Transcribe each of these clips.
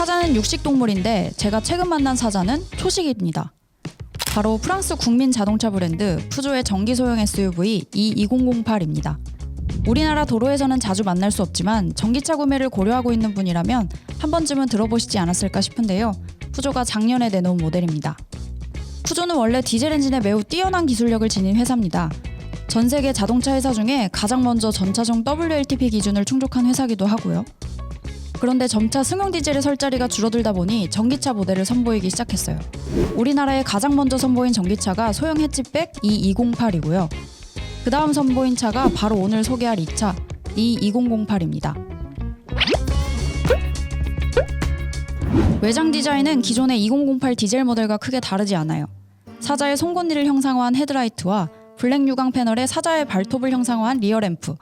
사자는 육식동물인데 제가 최근 만난 사자는 초식입니다. 바로 프랑스 국민 자동차 브랜드 푸조의 전기 소형 SUV E2008입니다. 우리나라 도로에서는 자주 만날 수 없지만 전기차 구매를 고려하고 있는 분이라면 한 번쯤은 들어보시지 않았을까 싶은데요. 푸조가 작년에 내놓은 모델입니다. 푸조는 원래 디젤 엔진에 매우 뛰어난 기술력을 지닌 회사입니다. 전 세계 자동차 회사 중에 가장 먼저 전차종 WLTP 기준을 충족한 회사기도 하고요. 그런데 점차 승용 디젤의 설 자리가 줄어들다 보니 전기차 모델을 선보이기 시작했어요. 우리나라에 가장 먼저 선보인 전기차가 소형 해치백 E208이고요. 그 다음 선보인 차가 바로 오늘 소개할 이 차 E2008입니다. 외장 디자인은 기존의 2008 디젤 모델과 크게 다르지 않아요. 사자의 송곳니를 형상화한 헤드라이트와 블랙 유광 패널에 사자의 발톱을 형상화한 리어 램프,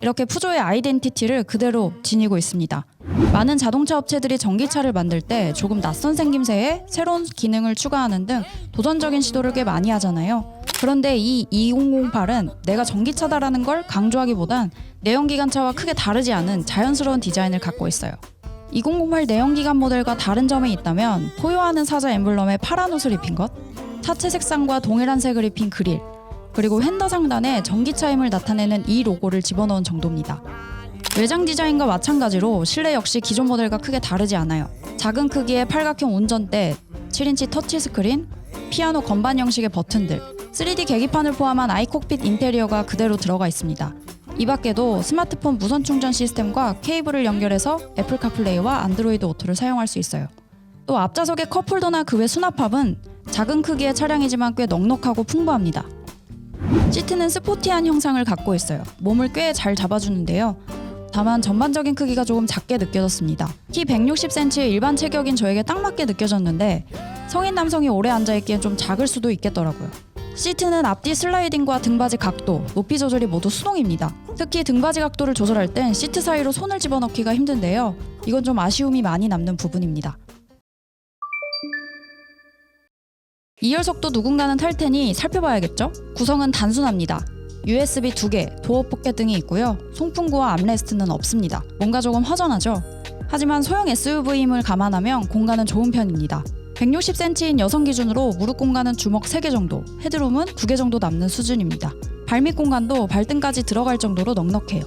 이렇게 푸조의 아이덴티티를 그대로 지니고 있습니다. 많은 자동차 업체들이 전기차를 만들 때 조금 낯선 생김새에 새로운 기능을 추가하는 등 도전적인 시도를 꽤 많이 하잖아요. 그런데 이 2008은 내가 전기차다라는 걸 강조하기보단 내연기관차와 크게 다르지 않은 자연스러운 디자인을 갖고 있어요. 2008 내연기관 모델과 다른 점이 있다면 포효하는 사자 엠블럼에 파란 옷을 입힌 것, 차체 색상과 동일한 색을 입힌 그릴, 그리고 핸더 상단에 전기차임을 나타내는 이 로고를 집어넣은 정도입니다. 외장 디자인과 마찬가지로 실내 역시 기존 모델과 크게 다르지 않아요. 작은 크기의 팔각형 운전대, 7인치 터치스크린, 피아노 건반 형식의 버튼들, 3D 계기판을 포함한 아이콕핏 인테리어가 그대로 들어가 있습니다. 이 밖에도 스마트폰 무선 충전 시스템과 케이블을 연결해서 애플 카플레이와 안드로이드 오토를 사용할 수 있어요. 또 앞좌석의 컵홀더나 그 외 수납합은 작은 크기의 차량이지만 꽤 넉넉하고 풍부합니다. 시트는 스포티한 형상을 갖고 있어요. 몸을 꽤 잘 잡아주는데요. 다만 전반적인 크기가 조금 작게 느껴졌습니다. 키 160cm의 일반 체격인 저에게 딱 맞게 느껴졌는데 성인 남성이 오래 앉아있기엔 좀 작을 수도 있겠더라고요. 시트는 앞뒤 슬라이딩과 등받이 각도, 높이 조절이 모두 수동입니다. 특히 등받이 각도를 조절할 땐 시트 사이로 손을 집어넣기가 힘든데요. 이건 좀 아쉬움이 많이 남는 부분입니다. 2열석도 누군가는 탈 테니 살펴봐야겠죠? 구성은 단순합니다. USB 2개, 도어 포켓 등이 있고요. 송풍구와 암레스트는 없습니다. 뭔가 조금 허전하죠? 하지만 소형 SUV임을 감안하면 공간은 좋은 편입니다. 160cm인 여성 기준으로 무릎 공간은 주먹 3개 정도, 헤드룸은 2개 정도 남는 수준입니다. 발밑 공간도 발등까지 들어갈 정도로 넉넉해요.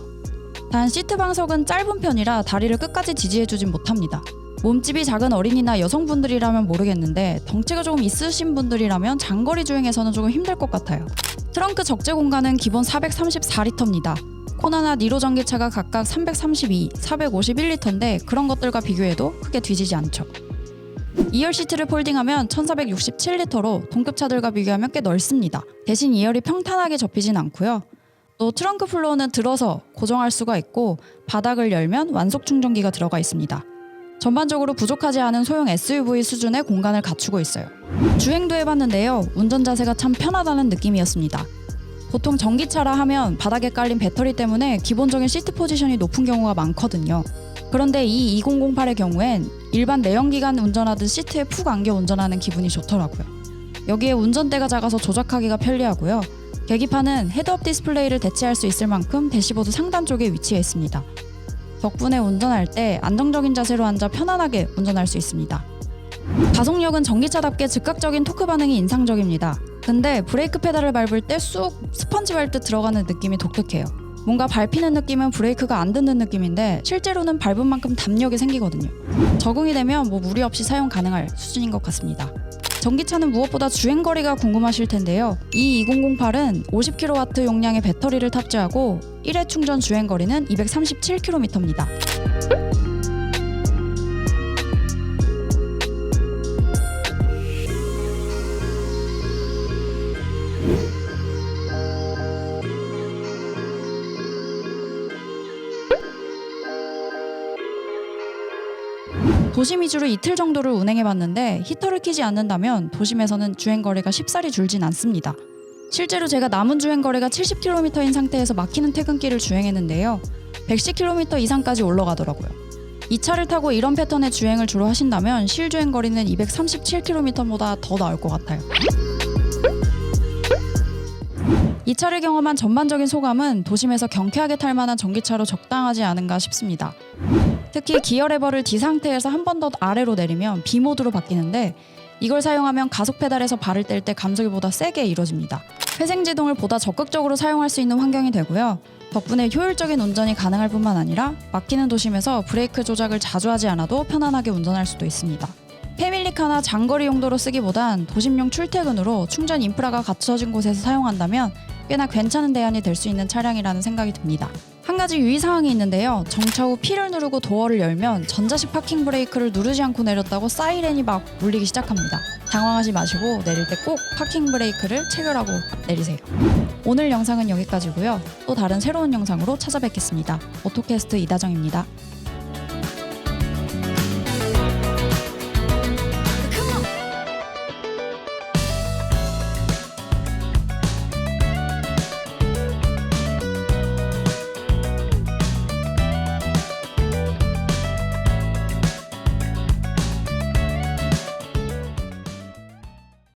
단 시트 방석은 짧은 편이라 다리를 끝까지 지지해주진 못합니다. 몸집이 작은 어린이나 여성분들이라면 모르겠는데 덩치가 조금 있으신 분들이라면 장거리 주행에서는 조금 힘들 것 같아요. 트렁크 적재 공간은 기본 434리터입니다. 코나나 니로 전기차가 각각 332, 451리터인데 그런 것들과 비교해도 크게 뒤지지 않죠. 2열 시트를 폴딩하면 1467리터로 동급차들과 비교하면 꽤 넓습니다. 대신 2열이 평탄하게 접히진 않고요. 또 트렁크 플로어는 들어서 고정할 수가 있고 바닥을 열면 완속 충전기가 들어가 있습니다. 전반적으로 부족하지 않은 소형 SUV 수준의 공간을 갖추고 있어요. 주행도 해봤는데요. 운전 자세가 참 편하다는 느낌이었습니다. 보통 전기차라 하면 바닥에 깔린 배터리 때문에 기본적인 시트 포지션이 높은 경우가 많거든요. 그런데 이 2008의 경우엔 일반 내연기관 운전하듯 시트에 푹 안겨 운전하는 기분이 좋더라고요. 여기에 운전대가 작아서 조작하기가 편리하고요. 계기판은 헤드업 디스플레이를 대체할 수 있을 만큼 대시보드 상단 쪽에 위치해 있습니다. 덕분에 운전할 때 안정적인 자세로 앉아 편안하게 운전할 수 있습니다. 가속력은 전기차답게 즉각적인 토크 반응이 인상적입니다. 근데 브레이크 페달을 밟을 때 쑥 스펀지 밟듯 들어가는 느낌이 독특해요. 뭔가 밟히는 느낌은 브레이크가 안 듣는 느낌인데 실제로는 밟은 만큼 담력이 생기거든요. 적응이 되면 무리 없이 사용 가능할 수준인 것 같습니다. 전기차는 무엇보다 주행거리가 궁금하실 텐데요. 이 2008은 50kW 용량의 배터리를 탑재하고 1회 충전 주행거리는 237km입니다. 도심 위주로 이틀 정도를 운행해봤는데 히터를 켜지 않는다면 도심에서는 주행거리가 쉽사리 줄진 않습니다. 실제로 제가 남은 주행거리가 70km인 상태에서 막히는 퇴근길을 주행했는데요. 110km 이상까지 올라가더라고요. 이 차를 타고 이런 패턴의 주행을 주로 하신다면 실주행거리는 237km보다 더 나올 것 같아요. 이 차를 경험한 전반적인 소감은 도심에서 경쾌하게 탈 만한 전기차로 적당하지 않은가 싶습니다. 특히 기어 레버를 D 상태에서 한 번 더 아래로 내리면 B 모드로 바뀌는데 이걸 사용하면 가속 페달에서 발을 뗄 때 감속이보다 세게 이루어집니다. 회생지동을 보다 적극적으로 사용할 수 있는 환경이 되고요. 덕분에 효율적인 운전이 가능할 뿐만 아니라 막히는 도심에서 브레이크 조작을 자주 하지 않아도 편안하게 운전할 수도 있습니다. 패밀리카나 장거리 용도로 쓰기보단 도심용 출퇴근으로 충전 인프라가 갖춰진 곳에서 사용한다면 꽤나 괜찮은 대안이 될 수 있는 차량이라는 생각이 듭니다. 한 가지 유의사항이 있는데요. 정차 후 P를 누르고 도어를 열면 전자식 파킹 브레이크를 누르지 않고 내렸다고 사이렌이 막 울리기 시작합니다. 당황하지 마시고 내릴 때 꼭 파킹 브레이크를 체결하고 내리세요. 오늘 영상은 여기까지고요. 또 다른 새로운 영상으로 찾아뵙겠습니다. 오토캐스트 이다정입니다.